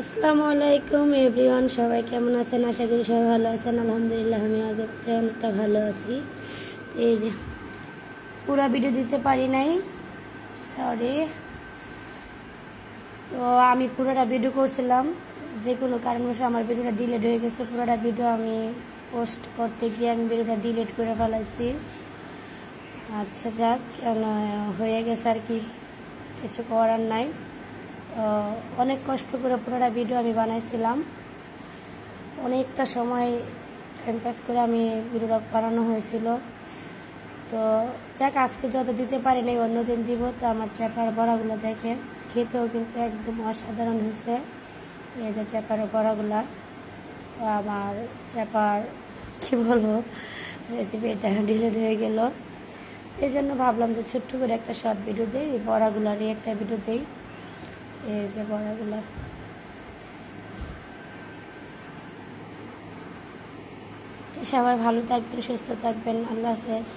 আসসালামু আলাইকুম এভরিওয়ান, সবাই কেমন আছেন? আশা করি সবাই ভালো আছেন। আলহামদুলিল্লাহ আমি অনেকটা ভালো আছি। এই যে পুরো ভিডিও দিতে পারি নাই, সরি। তো আমি পুরোটা ভিডিও করছিলাম, যে কোনো কারণবশত আমার ভিডিওটা ডিলিট হয়ে গেছে। পুরোটা ভিডিও আমি পোস্ট করতে গিয়ে আমি ভিডিওটা ডিলিট করে ফেলাইছি। আচ্ছা যাক, হয়ে গেছে আর কি, কিছু করার নাই। তো অনেক কষ্ট করে পুরোটা ভিডিও আমি বানাইছিলাম, অনেকটা সময় টাইম পাস করে আমি ভিডিওটা বানানো হয়েছিল। তো যাক, আজকে যত দিতে পারি নাই অন্যদিন দিব। তো আমার চ্যাপার বড়াগুলো দেখে খেতেও কিন্তু একদম অসাধারণ হয়েছে। এই যে চ্যাপার বড়াগুলা, তো আমার চ্যাপার কী বলবো, রেসিপিটা ডিলিট হয়ে গেল। এই জন্য ভাবলাম যে ছোট্ট করে একটা শর্ট ভিডিও দিই, এই বড়াগুলারই একটা ভিডিও দিই। এই যে বড়াগুলা, সবাই ভালো থাকবেন, সুস্থ থাকবেন। আল্লাহ হাফেজ।